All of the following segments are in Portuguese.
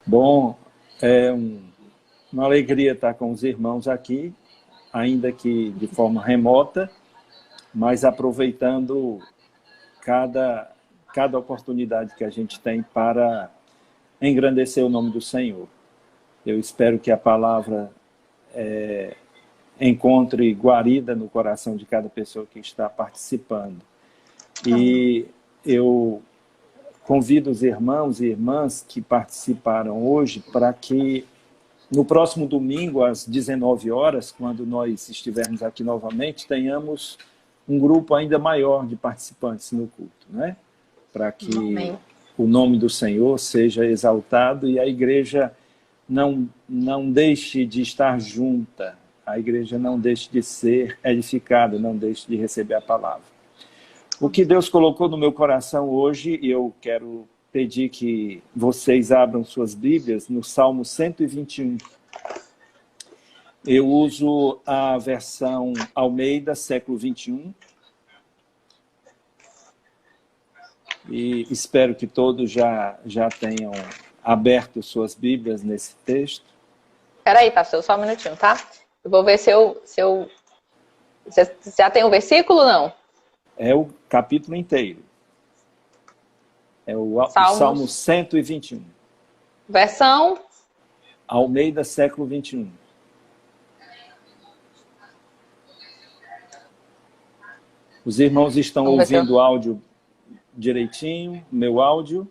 Bom, uma alegria estar com os irmãos aqui, ainda que de forma remota, mas aproveitando cada oportunidade que a gente tem para engrandecer o nome do Senhor. Eu espero que a palavra encontre guarida no coração de cada pessoa que está participando. E eu convido os irmãos e irmãs que participaram hoje para que no próximo domingo, às 19 horas, quando nós estivermos aqui novamente, tenhamos um grupo ainda maior de participantes no culto, né? Para que o nome do Senhor seja exaltado e a igreja não deixe de estar junta, a igreja não deixe de ser edificada, não deixe de receber a palavra. O que Deus colocou no meu coração hoje, e eu quero pedir que vocês abram suas Bíblias no Salmo 121. Eu uso a versão Almeida, século 21. E espero que todos já tenham aberto suas Bíblias nesse texto. Espera aí, pastor, só um minutinho, tá? Eu vou ver se eu... Você já tem o versículo ou não? É o capítulo inteiro. É o Salmo 121. Versão? Almeida, século 21. Os irmãos estão ouvindo o áudio direitinho, meu áudio.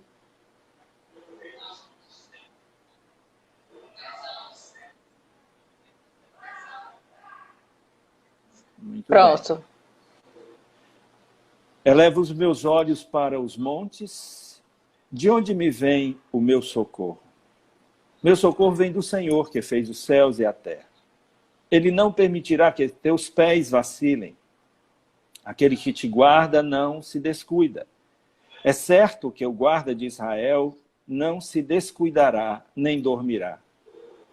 Muito Pronto. Bem. Elevo os meus olhos para os montes, de onde me vem o meu socorro? Meu socorro vem do Senhor, que fez os céus e a terra. Ele não permitirá que teus pés vacilem. Aquele que te guarda não se descuida. É certo que o guarda de Israel não se descuidará, nem dormirá.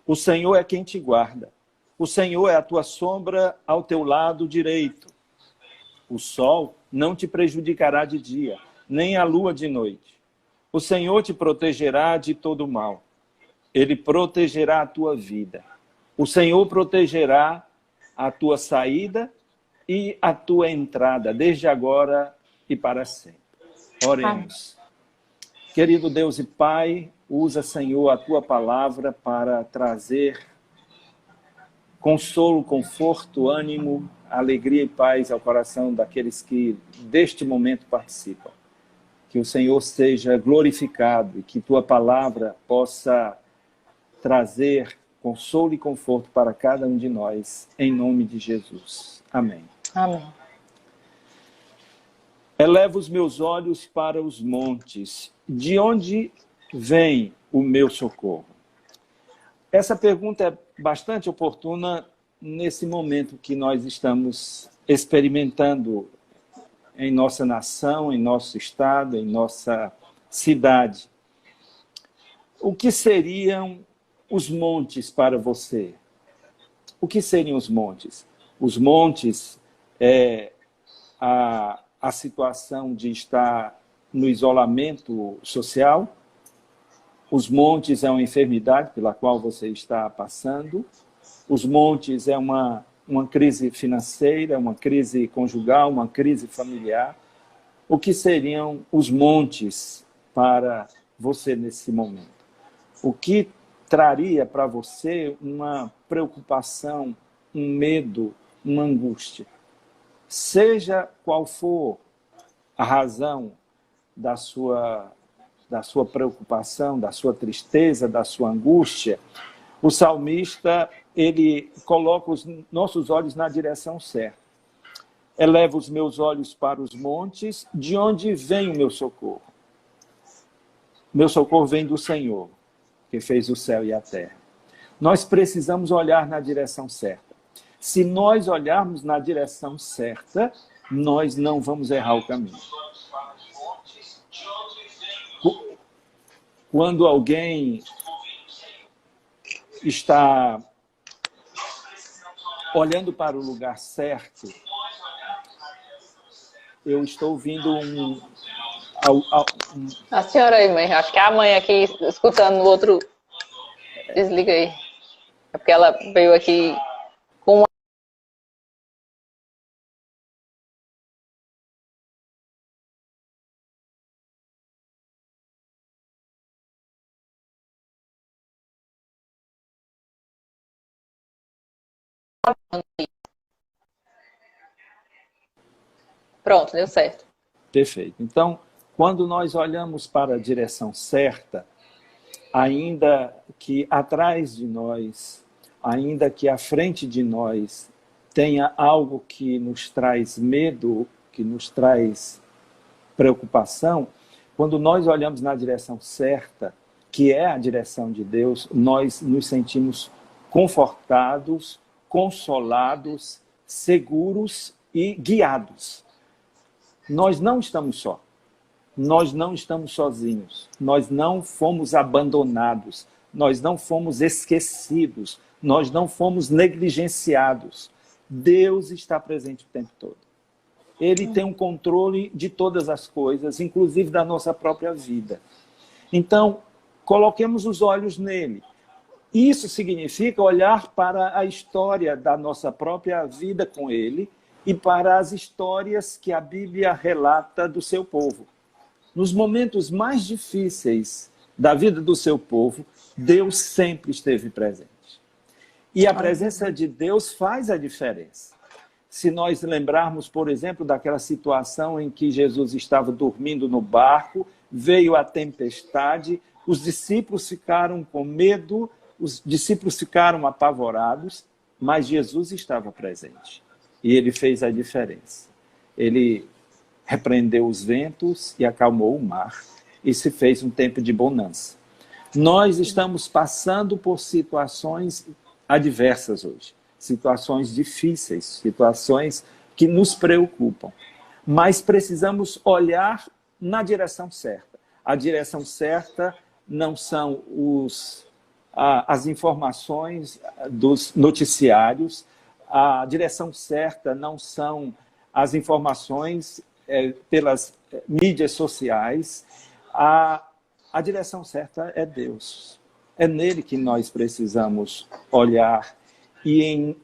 O Senhor é quem te guarda. O Senhor é a tua sombra ao teu lado direito. O sol não te prejudicará de dia, nem a lua de noite. O Senhor te protegerá de todo mal. Ele protegerá a tua vida. O Senhor protegerá a tua saída e a tua entrada, desde agora e para sempre. Oremos. Querido Deus e Pai, usa, Senhor, a tua palavra para trazer consolo, conforto, ânimo, alegria e paz ao coração daqueles que deste momento participam. Que o Senhor seja glorificado e que tua palavra possa trazer consolo e conforto para cada um de nós, em nome de Jesus. Amém. Amém. Elevo os meus olhos para os montes. De onde vem o meu socorro? Essa pergunta é bastante oportuna nesse momento que nós estamos experimentando em nossa nação, em nosso estado, em nossa cidade. O que seriam os montes para você? O que seriam os montes? Os montes é a situação de estar no isolamento social. Os montes é uma enfermidade pela qual você está passando. Os montes é uma crise financeira, uma crise conjugal, uma crise familiar. O que seriam os montes para você nesse momento? O que traria para você uma preocupação, um medo, uma angústia? Seja qual for a razão da sua preocupação, da sua tristeza, da sua angústia, o salmista, ele coloca os nossos olhos na direção certa. Elevo os meus olhos para os montes, de onde vem o meu socorro? Meu socorro vem do Senhor, que fez o céu e a terra. Nós precisamos olhar na direção certa. Se nós olharmos na direção certa, nós não vamos errar o caminho. Quando alguém está olhando para o lugar certo, eu estou ouvindo A senhora aí, mãe, acho que é a mãe aqui escutando no outro Desliga aí. É porque ela veio aqui com Pronto, deu certo. Perfeito. Então, quando nós olhamos para a direção certa, ainda que atrás de nós, ainda que à frente de nós tenha algo que nos traz medo, que nos traz preocupação, quando nós olhamos na direção certa, que é a direção de Deus, nós nos sentimos confortados, consolados, seguros e guiados. Nós não estamos só. Nós não estamos sozinhos. Nós não fomos abandonados. Nós não fomos esquecidos. Nós não fomos negligenciados. Deus está presente o tempo todo. Ele tem um controle de todas as coisas, inclusive da nossa própria vida. Então, coloquemos os olhos nele. Isso significa olhar para a história da nossa própria vida com ele e para as histórias que a Bíblia relata do seu povo. Nos momentos mais difíceis da vida do seu povo, Deus sempre esteve presente. E a presença de Deus faz a diferença. Se nós lembrarmos, por exemplo, daquela situação em que Jesus estava dormindo no barco, veio a tempestade, os discípulos ficaram com medo, os discípulos ficaram apavorados, mas Jesus estava presente. E ele fez a diferença. Ele repreendeu os ventos e acalmou o mar. E se fez um tempo de bonança. Nós estamos passando por situações adversas hoje. Situações difíceis, situações que nos preocupam. Mas precisamos olhar na direção certa. A direção certa não são as informações dos noticiários, a direção certa não são as informações pelas mídias sociais. A direção certa é Deus. É nele que nós precisamos olhar e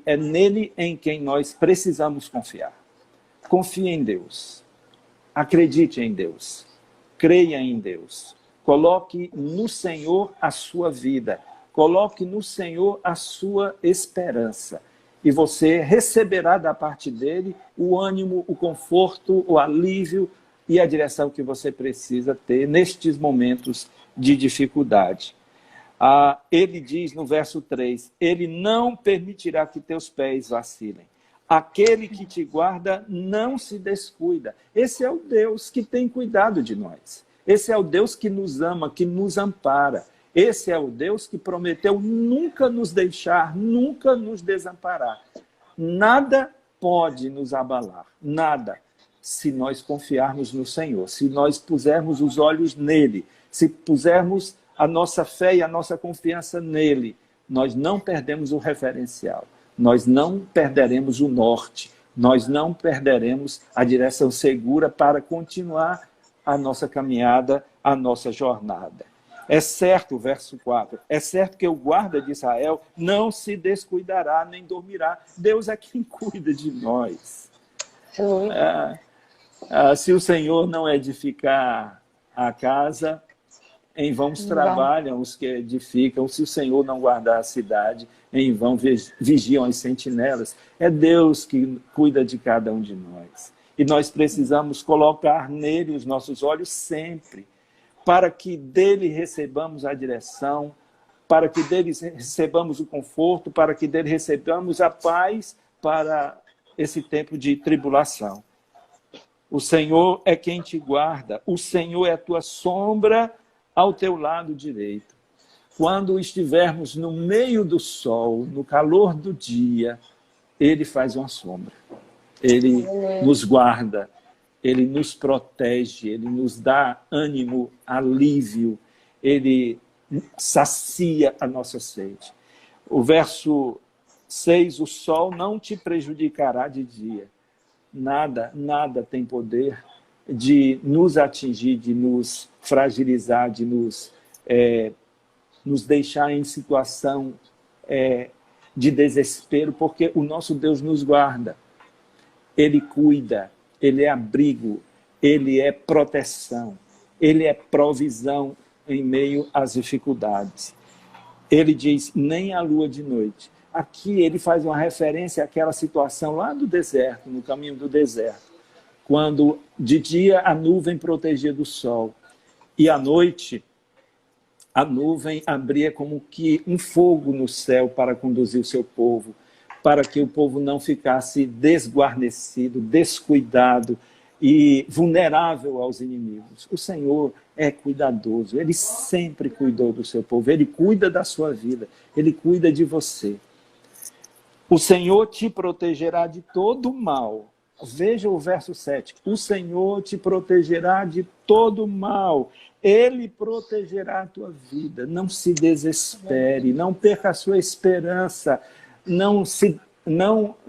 é nele em quem nós precisamos confiar. Confie em Deus. Acredite em Deus. Creia em Deus. Coloque no Senhor a sua vida. Coloque no Senhor a sua esperança. E você receberá da parte dele o ânimo, o conforto, o alívio e a direção que você precisa ter nestes momentos de dificuldade. Ele diz no verso 3, ele não permitirá que teus pés vacilem. Aquele que te guarda não se descuida. Esse é o Deus que tem cuidado de nós. Esse é o Deus que nos ama, que nos ampara. Esse é o Deus que prometeu nunca nos deixar, nunca nos desamparar. Nada pode nos abalar, nada, se nós confiarmos no Senhor, se nós pusermos os olhos nele, se pusermos a nossa fé e a nossa confiança nele, nós não perdemos o referencial, nós não perderemos o norte, nós não perderemos a direção segura para continuar a nossa caminhada, a nossa jornada. É certo, verso 4, é certo que o guarda de Israel não se descuidará nem dormirá. Deus é quem cuida de nós. Se o Senhor não edificar a casa, em vão trabalham os que edificam. Se o Senhor não guardar a cidade, em vão vigiam as sentinelas. É Deus que cuida de cada um de nós. E nós precisamos colocar nele os nossos olhos sempre, para que dele recebamos a direção, para que dele recebamos o conforto, para que dele recebamos a paz para esse tempo de tribulação. O Senhor é quem te guarda, o Senhor é a tua sombra ao teu lado direito. Quando estivermos no meio do sol, no calor do dia, ele faz uma sombra. Ele nos guarda, ele nos protege, ele nos dá ânimo, alívio, ele sacia a nossa sede. O verso 6, o sol não te prejudicará de dia. Nada, nada tem poder de nos atingir, de nos fragilizar, de nos nos deixar em situação de desespero, porque o nosso Deus nos guarda. Ele cuida, Ele é abrigo, Ele é proteção, Ele é provisão em meio às dificuldades. Ele diz, nem a lua de noite. Aqui ele faz uma referência àquela situação lá do deserto, no caminho do deserto, quando de dia a nuvem protegia do sol e à noite a nuvem abria como que um fogo no céu para conduzir o seu povo, para que o povo não ficasse desguarnecido, descuidado e vulnerável aos inimigos. O Senhor é cuidadoso, Ele sempre cuidou do seu povo, Ele cuida da sua vida, Ele cuida de você. O Senhor te protegerá de todo mal. Veja o verso 7. O Senhor te protegerá de todo mal. Ele protegerá a tua vida. Não se desespere, não perca a sua esperança, não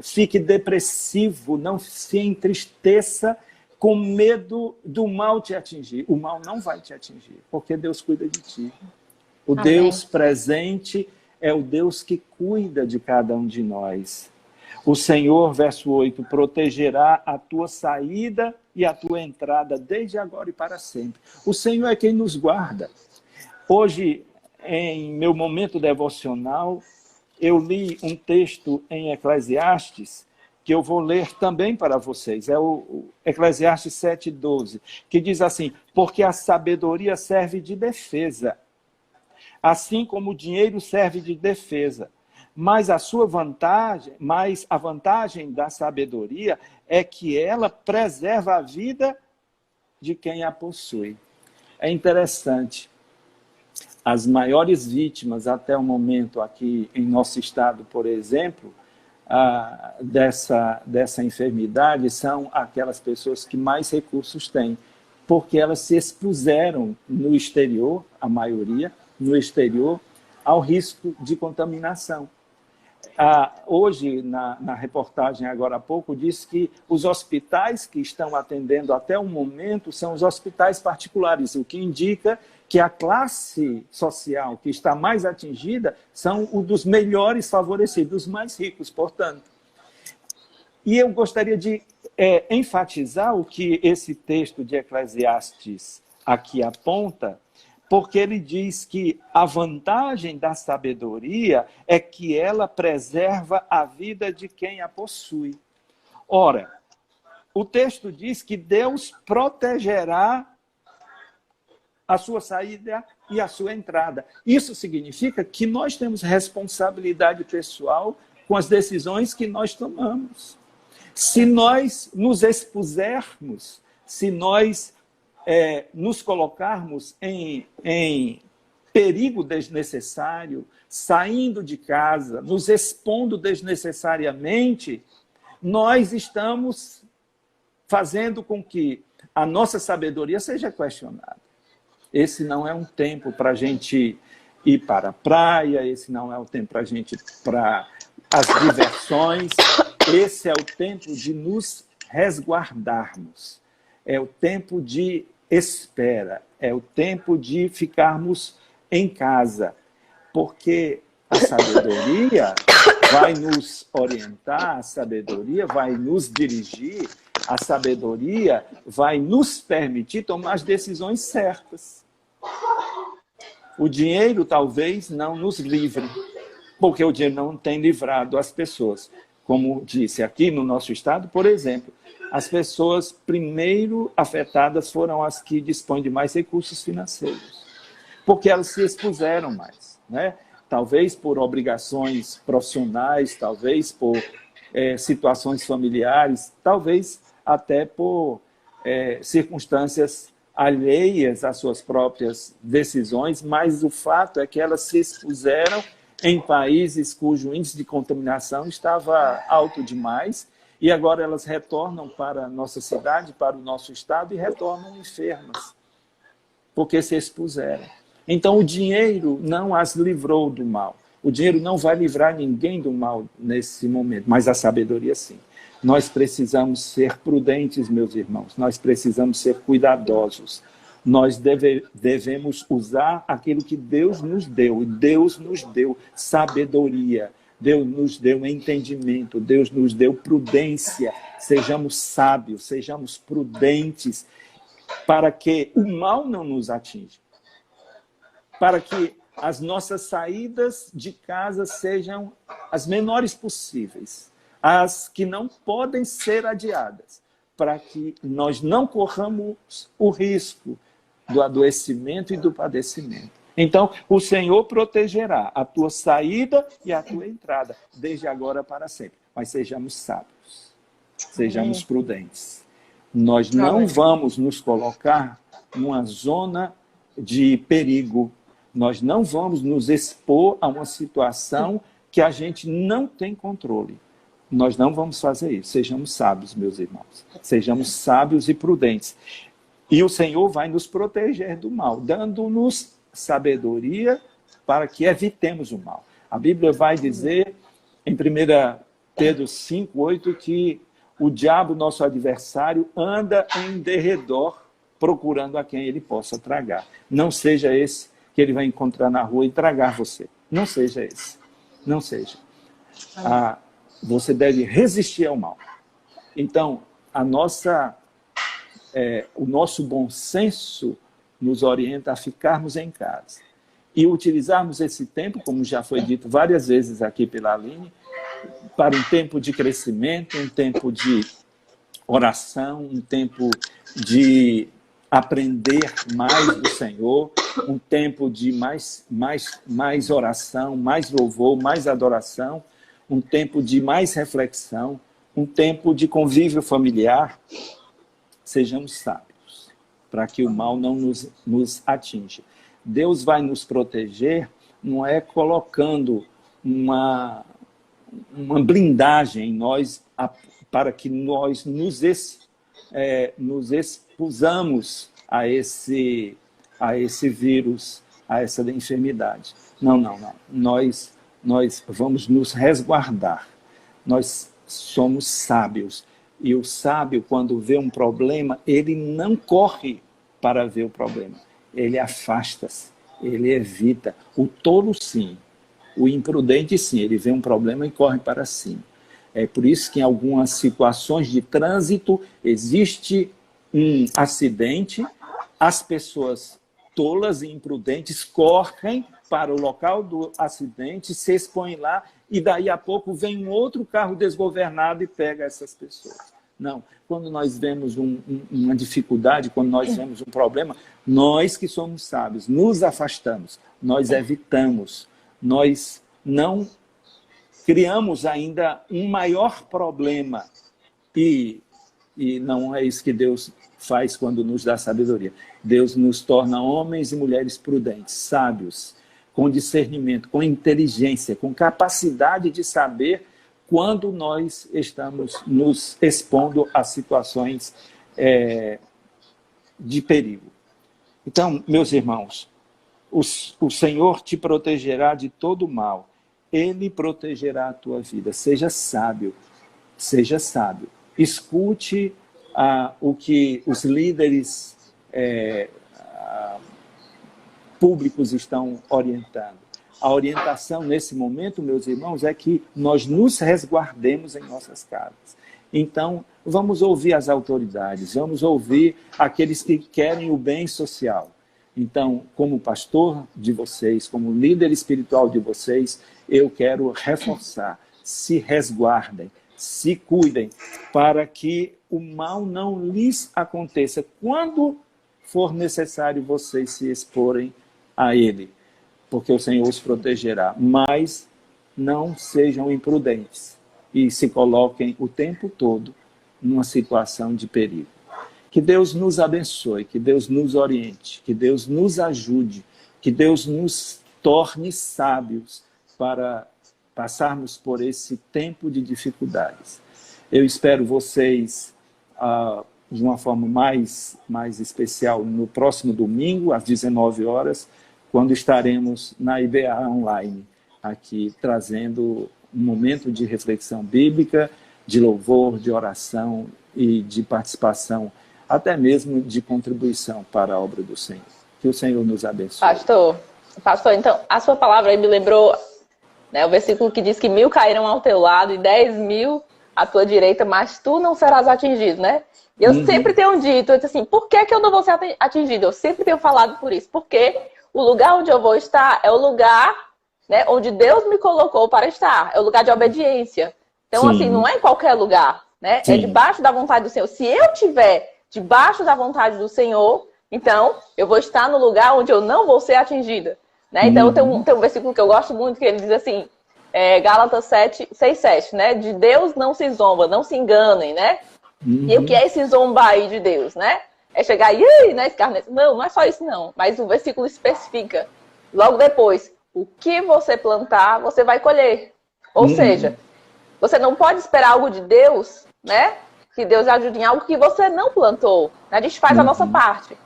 fique depressivo, não se entristeça com medo do mal te atingir. O mal não vai te atingir, porque Deus cuida de ti. O Amém. Deus presente é o Deus que cuida de cada um de nós. O Senhor, verso 8, protegerá a tua saída e a tua entrada, desde agora e para sempre. O Senhor é quem nos guarda. Hoje, em meu momento devocional, eu li um texto em Eclesiastes, que eu vou ler também para vocês. É o Eclesiastes 7:12, que diz assim, porque a sabedoria serve de defesa, assim como o dinheiro serve de defesa. Mas a vantagem da sabedoria é que ela preserva a vida de quem a possui. É interessante. As maiores vítimas até o momento aqui em nosso estado, por exemplo, dessa enfermidade são aquelas pessoas que mais recursos têm, porque elas se expuseram no exterior, a maioria, no exterior, ao risco de contaminação. Hoje, na reportagem agora há pouco, diz que os hospitais que estão atendendo até o momento são os hospitais particulares, o que indica que a classe social que está mais atingida são os dos melhores favorecidos, os mais ricos, portanto. E eu gostaria de enfatizar o que esse texto de Eclesiastes aqui aponta, porque ele diz que a vantagem da sabedoria é que ela preserva a vida de quem a possui. Ora, o texto diz que Deus protegerá a sua saída e a sua entrada. Isso significa que nós temos responsabilidade pessoal com as decisões que nós tomamos. Se nós nos expusermos, se nós nos colocarmos em perigo desnecessário, saindo de casa, nos expondo desnecessariamente, nós estamos fazendo com que a nossa sabedoria seja questionada. Esse não é um tempo para a gente ir para a praia, esse não é o tempo para a gente ir para as diversões, esse é o tempo de nos resguardarmos, é o tempo de espera, é o tempo de ficarmos em casa, porque a sabedoria vai nos orientar, a sabedoria vai nos dirigir, a sabedoria vai nos permitir tomar as decisões certas. O dinheiro talvez não nos livre, porque o dinheiro não tem livrado as pessoas. Como disse aqui no nosso estado, por exemplo, as pessoas primeiro afetadas foram as que dispõem de mais recursos financeiros, porque elas se expuseram mais, né? Talvez por obrigações profissionais, talvez por situações familiares, talvez até por circunstâncias alheias às suas próprias decisões, mas o fato é que elas se expuseram em países cujo índice de contaminação estava alto demais, e agora elas retornam para a nossa cidade, para o nosso estado, e retornam enfermas, porque se expuseram. Então, o dinheiro não as livrou do mal. O dinheiro não vai livrar ninguém do mal nesse momento, mas a sabedoria sim. Nós precisamos ser prudentes, meus irmãos. Nós precisamos ser cuidadosos. Nós devemos usar aquilo que Deus nos deu. E Deus nos deu sabedoria, Deus nos deu entendimento, Deus nos deu prudência. Sejamos sábios, sejamos prudentes, para que o mal não nos atinja. Para que as nossas saídas de casa sejam as menores possíveis, as que não podem ser adiadas, para que nós não corramos o risco do adoecimento e do padecimento. Então, o Senhor protegerá a tua saída e a tua entrada, desde agora para sempre. Mas sejamos sábios, sejamos prudentes. Nós não vamos nos colocar numa zona de perigo. Nós não vamos nos expor a uma situação que a gente não tem controle. Nós não vamos fazer isso. Sejamos sábios, meus irmãos. Sejamos sábios e prudentes. E o Senhor vai nos proteger do mal, dando-nos sabedoria para que evitemos o mal. A Bíblia vai dizer, em 1 Pedro 5:8, que o diabo, nosso adversário, anda em derredor, procurando a quem ele possa tragar. Não seja esse que ele vai encontrar na rua e tragar você. Não seja esse. Não seja. Você deve resistir ao mal. Então, o nosso bom senso nos orienta a ficarmos em casa e utilizarmos esse tempo, como já foi dito várias vezes aqui pela Aline, para um tempo de crescimento, um tempo de oração, um tempo de aprender mais do Senhor, um tempo de mais oração, mais louvor, mais adoração, um tempo de mais reflexão, um tempo de convívio familiar. Sejamos sábios, para que o mal não nos atinja. Deus vai nos proteger, não é colocando uma blindagem em nós para que nós nos expusamos a esse vírus, a essa enfermidade. Não. Nós vamos nos resguardar. Nós somos sábios. E o sábio, quando vê um problema, ele não corre para ver o problema. Ele afasta-se, ele evita. O tolo, sim. O imprudente, sim. Ele vê um problema e corre para cima. É por isso que em algumas situações de trânsito existe um acidente, as pessoas tolas e imprudentes correm para o local do acidente, se expõem lá e daí a pouco vem um outro carro desgovernado e pega essas pessoas. Não. Quando nós vemos uma dificuldade, quando nós vemos um problema, nós que somos sábios, nos afastamos, nós evitamos, nós não criamos ainda um maior problema. E não é isso que Deus faz quando nos dá sabedoria. Deus nos torna homens e mulheres prudentes, sábios, com discernimento, com inteligência, com capacidade de saber quando nós estamos nos expondo a situações de perigo. Então, meus irmãos, o Senhor te protegerá de todo mal. Ele protegerá a tua vida. Seja sábio. Seja sábio. Escute o que os líderes públicos estão orientando. A orientação nesse momento, meus irmãos, é que nós nos resguardemos em nossas casas. Então, vamos ouvir as autoridades, vamos ouvir aqueles que querem o bem social. Então, como pastor de vocês, como líder espiritual de vocês, eu quero reforçar: se resguardem, se cuidem, para que o mal não lhes aconteça quando for necessário vocês se exporem a ele, porque o Senhor os protegerá. Mas não sejam imprudentes e se coloquem o tempo todo numa situação de perigo. Que Deus nos abençoe, que Deus nos oriente, que Deus nos ajude, que Deus nos torne sábios para passarmos por esse tempo de dificuldades. Eu espero vocês de uma forma mais especial no próximo domingo, às 19 horas, quando estaremos na IBA Online, aqui trazendo um momento de reflexão bíblica, de louvor, de oração e de participação até mesmo de contribuição para a obra do Senhor. Que o Senhor nos abençoe. Pastor, então, a sua palavra aí me lembrou, né, o versículo que diz que 1000 cairão ao teu lado e 10.000 à tua direita, mas tu não serás atingido, né? E eu sempre tenho dito, eu disse assim, por que eu não vou ser atingido? Eu sempre tenho falado por isso, porque o lugar onde eu vou estar é o lugar, né, onde Deus me colocou para estar, é o lugar de obediência. Então, Sim. assim, não é em qualquer lugar, né? Sim. É debaixo da vontade do Senhor. Se eu estiver debaixo da vontade do Senhor, então eu vou estar no lugar onde eu não vou ser atingida, né? Então, tem um versículo que eu gosto muito, que ele diz assim, Gálatas 6:7, né? De Deus não se zomba, não se enganem, né? E o que é esse zombar aí de Deus, né? É chegar e, né, escarnecer. Não é só isso não. Mas o versículo especifica. Logo depois, o que você plantar, você vai colher. Ou seja, você não pode esperar algo de Deus, né? Que Deus ajude em algo que você não plantou. A gente faz a nossa parte.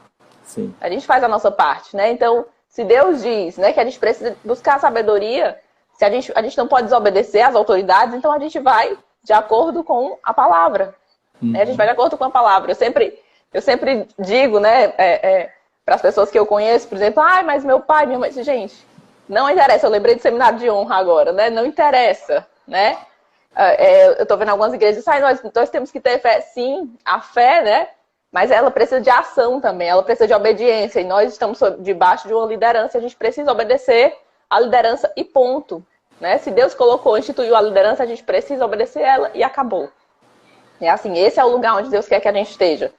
Sim. A gente faz a nossa parte, né? Então, se Deus diz, né, que a gente precisa buscar sabedoria, se a gente não pode desobedecer às autoridades, então a gente vai de acordo com a palavra. A gente vai de acordo com a palavra. Eu sempre digo, né, para as pessoas que eu conheço, por exemplo, mas meu pai, minha mãe, gente, não interessa. Eu lembrei do seminário de honra agora, né? Não interessa, né? Eu estou vendo algumas igrejas, nós temos que ter fé, sim, a fé, né? Mas ela precisa de ação também, ela precisa de obediência. E nós estamos debaixo de uma liderança, a gente precisa obedecer a liderança e ponto, né? Se Deus instituiu a liderança, a gente precisa obedecer ela e acabou. É assim, esse é o lugar onde Deus quer que a gente esteja.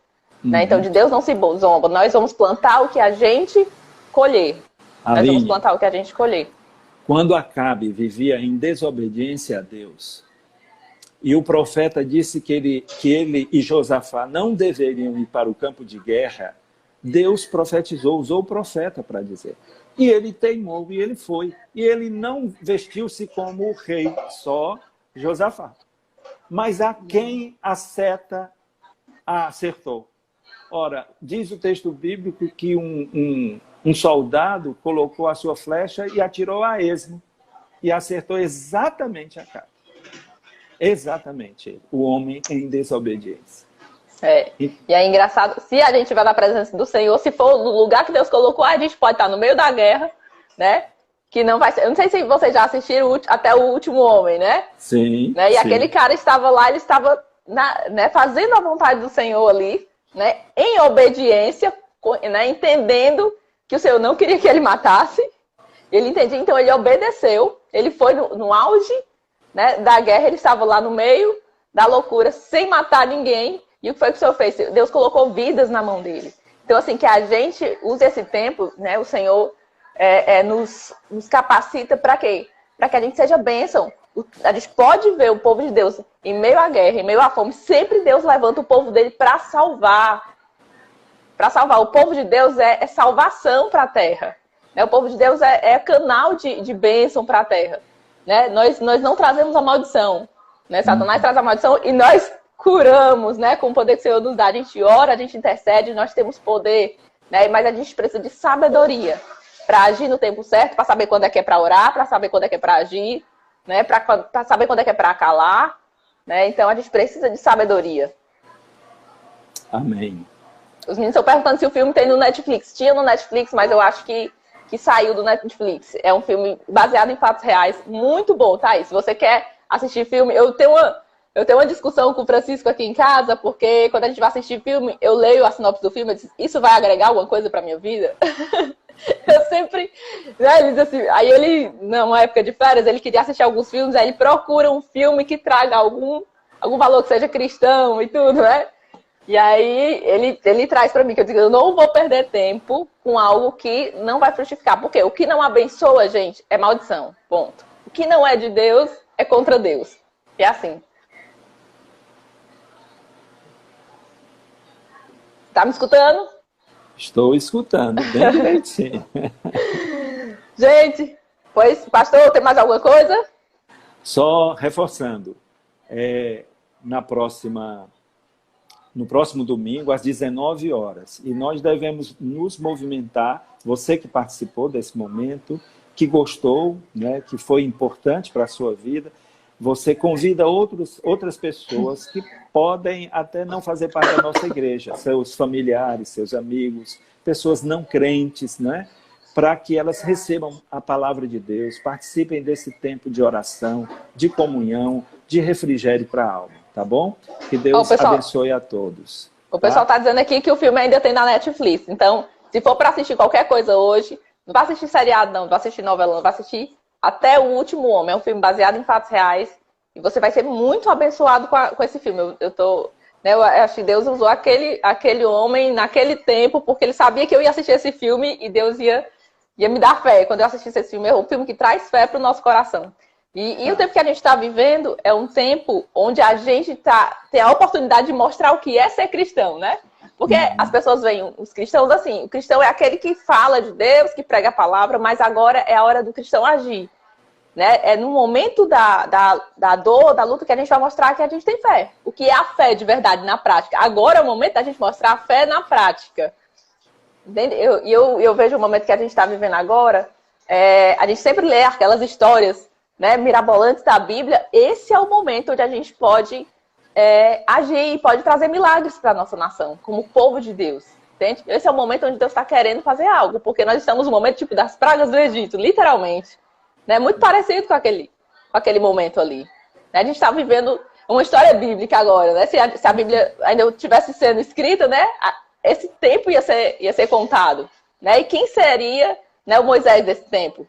Né? Então, de Deus não se zomba. Nós vamos plantar o que a gente colher. Nós vamos plantar o que a gente colher. Quando Acabe vivia em desobediência a Deus, e o profeta disse que ele e Josafá não deveriam ir para o campo de guerra, Deus profetizou, usou o profeta para dizer. E ele teimou, e ele foi. E ele não vestiu-se como o rei, só Josafá. Mas a quem a seta acertou? Ora, diz o texto bíblico que um soldado colocou a sua flecha e atirou a esmo. E acertou exatamente Acabe. Exatamente ele, o homem em desobediência. E é engraçado, se a gente vai na presença do Senhor, se for no lugar que Deus colocou, a gente pode estar no meio da guerra, né? Que não vai ser. Eu não sei se vocês já assistiram até o Último Homem, né? Sim. Né? E sim. aquele cara estava lá, ele estava fazendo a vontade do Senhor ali, né? Em obediência, né? Entendendo que o Senhor não queria que ele matasse. Ele entendia, então ele obedeceu. Ele foi no auge, né, da guerra, ele estava lá no meio da loucura, sem matar ninguém. E o que foi que o Senhor fez? Deus colocou vidas na mão dele. Então, assim, que a gente use esse tempo, né? O Senhor nos capacita para quê? Para que a gente seja bênção. A gente pode ver o povo de Deus em meio à guerra, em meio à fome. Sempre Deus levanta o povo dele para salvar. Para salvar. O povo de Deus é salvação para a terra. Né? O povo de Deus é canal de bênção para a terra. Né? Nós não trazemos a maldição. Né? Satanás traz a maldição e nós curamos, né? Com o poder que o Senhor nos dá. A gente ora, a gente intercede, nós temos poder. Né? Mas a gente precisa de sabedoria para agir no tempo certo, para saber quando é que é para orar, para saber quando é que é para agir, né? Para saber quando é que é para calar. Né? Então a gente precisa de sabedoria. Amém. Os meninos estão perguntando se o filme tem no Netflix. Tinha no Netflix, mas eu acho que saiu do Netflix. É um filme baseado em fatos reais. Muito bom, tá aí. Se você quer assistir filme, eu tenho uma discussão com o Francisco aqui em casa, porque quando a gente vai assistir filme, eu leio a sinopse do filme e digo, isso vai agregar alguma coisa pra minha vida? Eu sempre... Né, ele diz assim, aí ele, numa época de férias, ele queria assistir alguns filmes, aí ele procura um filme que traga algum valor que seja cristão e tudo, né? E aí ele traz pra mim, que eu digo, eu não vou perder tempo com algo que não vai frutificar. Porque o que não abençoa, gente, é maldição. Ponto. O que não é de Deus é contra Deus. É assim. Tá me escutando? Estou escutando, bem direitinho. Gente, pois, pastor, tem mais alguma coisa? Só reforçando, no próximo domingo, às 19 horas, e nós devemos nos movimentar, você que participou desse momento, que gostou, né, que foi importante para a sua vida, você convida outras pessoas que podem até não fazer parte da nossa igreja, seus familiares, seus amigos, pessoas não crentes, né? Para que elas recebam a palavra de Deus, participem desse tempo de oração, de comunhão, de refrigério para a alma, tá bom? Que Deus abençoe a todos. O pessoal está dizendo aqui que o filme ainda tem na Netflix. Então, se for para assistir qualquer coisa hoje, não vai assistir seriado, não vai assistir novela, não vai assistir Até o Último Homem. É um filme baseado em fatos reais. E você vai ser muito abençoado com esse filme. Eu acho que Deus usou aquele homem naquele tempo, porque ele sabia que eu ia assistir esse filme e Deus ia me dar fé. Quando eu assistisse esse filme, é um filme que traz fé para o nosso coração. E o tempo que a gente está vivendo é um tempo onde a gente tem a oportunidade de mostrar o que é ser cristão, né? Porque as pessoas veem os cristãos assim, o cristão é aquele que fala de Deus, que prega a palavra, mas agora é a hora do cristão agir. Né? É no momento da dor, da luta, que a gente vai mostrar que a gente tem fé. O que é a fé de verdade na prática. Agora é o momento da gente mostrar a fé na prática. Eu vejo o momento que a gente está vivendo agora, a gente sempre lê aquelas histórias, né, mirabolantes da Bíblia. Esse é o momento onde a gente pode agir e pode trazer milagres para a nossa nação, como povo de Deus. Entende? Esse é o momento onde Deus está querendo fazer algo, porque nós estamos no momento tipo das pragas do Egito, literalmente. Né? Muito parecido com aquele momento ali. Né? A gente está vivendo uma história bíblica agora. Né? Se a Bíblia ainda estivesse sendo escrita, né? Esse tempo ia ser contado. Né? E quem seria, né, o Moisés desse tempo?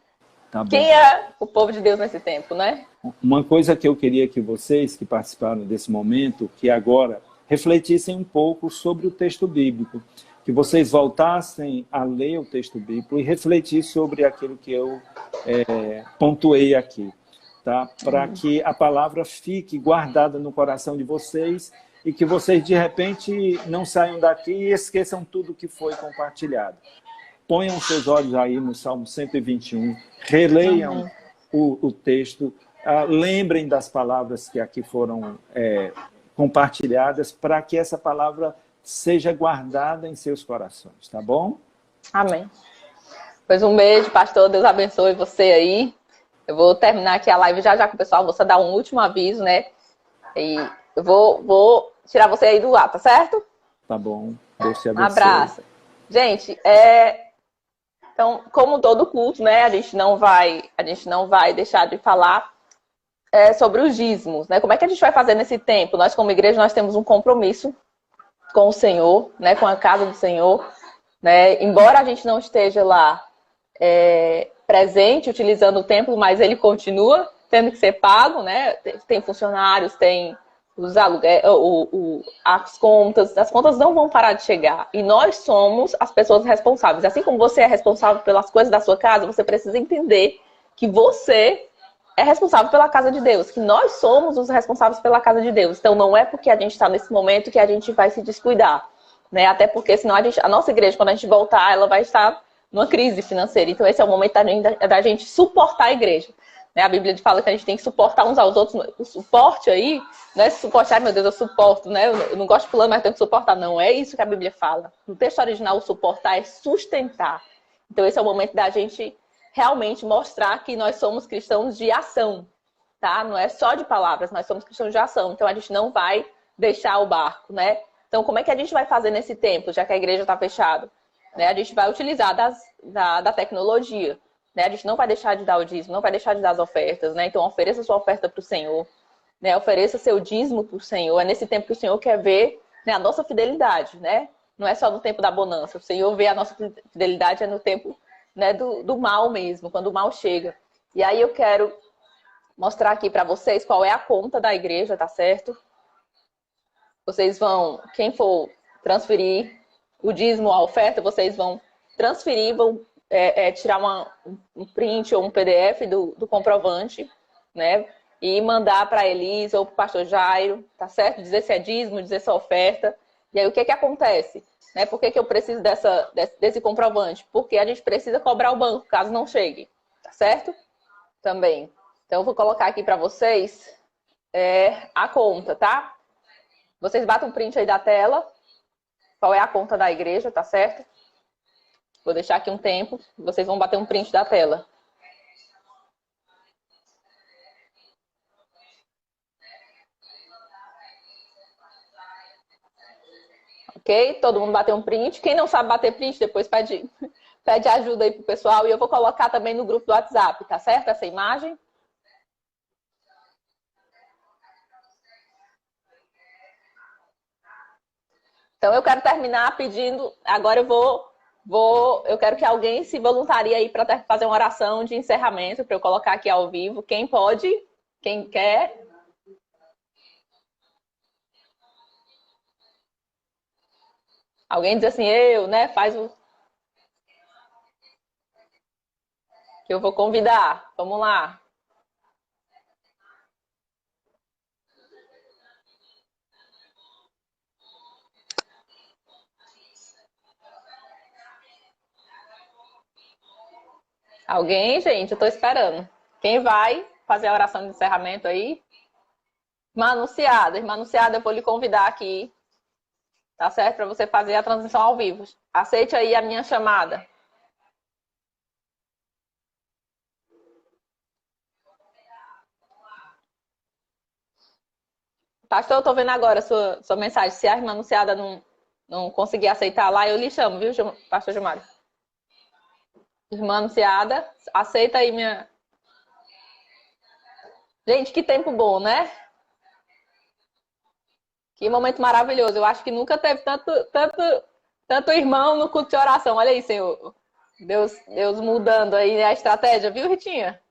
Tá bom. Quem é o povo de Deus nesse tempo? Né? Uma coisa que eu queria que vocês que participaram desse momento, que agora refletissem um pouco sobre o texto bíblico. Que vocês voltassem a ler o texto bíblico e refletir sobre aquilo que eu pontuei aqui, tá? Para que a palavra fique guardada no coração de vocês e que vocês, de repente, não saiam daqui e esqueçam tudo que foi compartilhado. Ponham seus olhos aí no Salmo 121, releiam o texto, lembrem das palavras que aqui foram compartilhadas, para que essa palavra seja guardada em seus corações, tá bom? Amém. Pois um beijo, pastor. Deus abençoe você aí. Eu vou terminar aqui a live já com o pessoal. Vou só dar um último aviso, né? E eu vou tirar você aí do ar, tá certo? Tá bom. Deus te abençoe. Um abraço. Gente, então, como todo culto, né? A gente não vai deixar de falar sobre os dízimos, né? Como é que a gente vai fazer nesse tempo? Nós, como igreja, nós temos um compromisso com o Senhor, né, com a casa do Senhor, né, embora a gente não esteja lá presente, utilizando o templo, mas ele continua tendo que ser pago, né, tem funcionários, tem os aluguéis, as contas não vão parar de chegar, e nós somos as pessoas responsáveis. Assim como você é responsável pelas coisas da sua casa, você precisa entender que você é responsável pela casa de Deus, que nós somos os responsáveis pela casa de Deus. Então não é porque a gente está nesse momento que a gente vai se descuidar, né? Até porque senão a nossa igreja, quando a gente voltar, ela vai estar numa crise financeira. Então esse é o momento da gente suportar a igreja, né? A Bíblia fala que a gente tem que suportar uns aos outros. O suporte aí, não é suportar, meu Deus, eu suporto, né? Eu não gosto de fulano, mas tenho que suportar. Não é isso que a Bíblia fala. No texto original, o suportar é sustentar. Então esse é o momento da gente realmente mostrar que nós somos cristãos de ação, tá? Não é só de palavras, nós somos cristãos de ação. Então a gente não vai deixar o barco, né? Então como é que a gente vai fazer nesse tempo, já que a igreja está fechada? Né? A gente vai utilizar da tecnologia, né? A gente não vai deixar de dar o dízimo, não vai deixar de dar as ofertas, né? Então ofereça sua oferta para o Senhor, né? Ofereça seu dízimo para o Senhor. É nesse tempo que o Senhor quer ver, né, a nossa fidelidade, né? Não é só no tempo da bonança. O Senhor vê a nossa fidelidade no tempo, né, do mal mesmo, quando o mal chega. E aí eu quero mostrar aqui para vocês qual é a conta da igreja, tá certo? Vocês vão, quem for transferir o dízimo, a oferta, vocês vão transferir, vão tirar um print ou um PDF do comprovante, né? E mandar para a Elisa ou para o pastor Jairo, tá certo? Dizer se é dízimo, dizer se é oferta. E aí o que acontece? Né? Por que eu preciso desse comprovante? Porque a gente precisa cobrar o banco, caso não chegue. Tá certo? Também. Então, eu vou colocar aqui para vocês a conta, tá? Vocês batem um print aí da tela. Qual é a conta da igreja, tá certo? Vou deixar aqui um tempo. Vocês vão bater um print da tela. Ok? Todo mundo bateu um print. Quem não sabe bater print, depois pede ajuda aí pro pessoal. E eu vou colocar também no grupo do WhatsApp, tá certo? Essa imagem. Então, eu quero terminar pedindo. Agora eu quero que alguém se voluntarie aí para fazer uma oração de encerramento, para eu colocar aqui ao vivo. Quem pode? Quem quer? Alguém diz assim, né? Faz o. Que eu vou convidar. Vamos lá. Alguém, gente? Eu tô esperando. Quem vai fazer a oração de encerramento aí? Irmã Anunciada, eu vou lhe convidar aqui, tá certo? Para você fazer a transmissão ao vivo. Aceite aí a minha chamada. Pastor, eu tô vendo agora a sua mensagem. Se a irmã Anunciada não conseguir aceitar lá, eu lhe chamo, viu, Pastor Gilmário? Irmã Anunciada, aceita aí minha... Gente, que tempo bom, né? Que momento maravilhoso. Eu acho que nunca teve tanto irmão no culto de oração. Olha aí, Senhor. Deus mudando aí a estratégia, viu, Ritinha?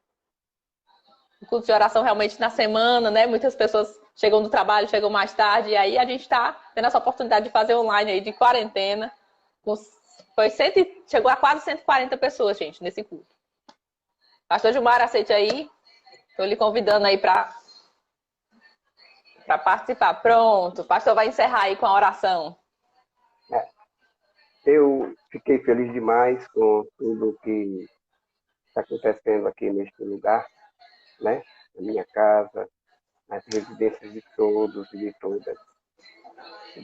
O culto de oração realmente na semana, né? Muitas pessoas chegam do trabalho, chegam mais tarde, e aí a gente tá tendo essa oportunidade de fazer online aí de quarentena. Chegou a quase 140 pessoas, gente, nesse culto. Pastor Gilmar, aceite aí. Estou lhe convidando aí para participar. Pronto, o pastor vai encerrar aí com a oração. Eu fiquei feliz demais com tudo que está acontecendo aqui neste lugar, né? Na minha casa, nas residências de todos e de todas.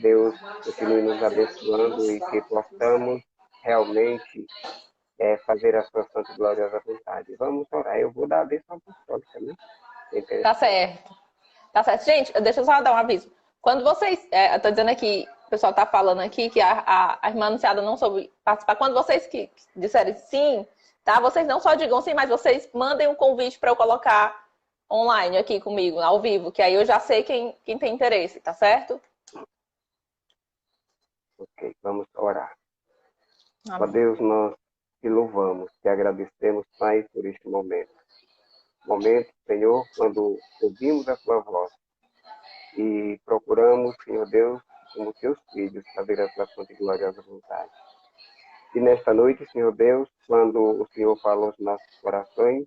Deus continue nos abençoando e que possamos realmente fazer a sua santa e gloriosa vontade. Vamos orar. Eu vou dar a bênção apostólica, né? Tá certo. Tá certo. Gente, deixa eu só dar um aviso. Quando vocês... eu tô dizendo aqui, o pessoal tá falando aqui que a irmã Anunciada não soube participar. Quando vocês que disserem sim, tá? Vocês não só digam sim, mas vocês mandem um convite para eu colocar online aqui comigo, ao vivo, que aí eu já sei quem tem interesse, tá certo? Ok, vamos orar. Amém. Ó Deus, nós te louvamos, te agradecemos, Pai, por este momento. Momento, Senhor, quando ouvimos a tua voz e procuramos, Senhor Deus, como teus filhos, fazer a tua santa e gloriosa vontade. E nesta noite, Senhor Deus, quando o Senhor falou aos nossos corações,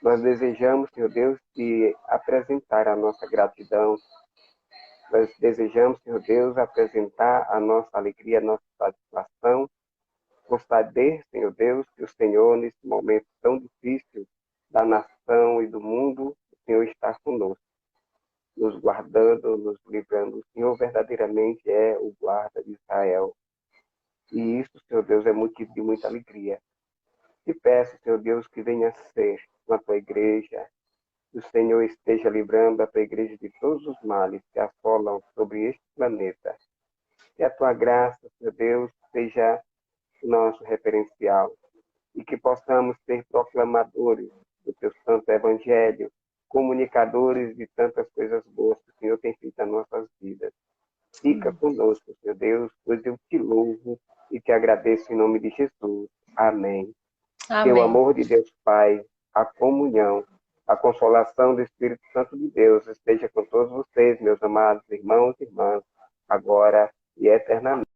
nós desejamos, Senhor Deus, te apresentar a nossa gratidão. Nós desejamos, Senhor Deus, apresentar a nossa alegria, a nossa satisfação, por saber, Senhor Deus, que o Senhor, nesse momento tão difícil da nação e do mundo, o Senhor está conosco, nos guardando, nos livrando. O Senhor verdadeiramente é o guarda de Israel. E isso, Senhor Deus, é motivo de muita alegria. Te peço, Senhor Deus, que venha ser na tua igreja, que o Senhor esteja livrando a tua igreja de todos os males que assolam sobre este planeta. Que a tua graça, Senhor Deus, seja nosso referencial e que possamos ser proclamadores do teu santo evangelho, comunicadores de tantas coisas boas que o Senhor tem feito nas nossas vidas. Fica conosco, Senhor Deus, pois eu te louvo e te agradeço em nome de Jesus. Amém. Amém. Que o amor de Deus Pai, a comunhão, a consolação do Espírito Santo de Deus esteja com todos vocês, meus amados irmãos e irmãs, agora e eternamente.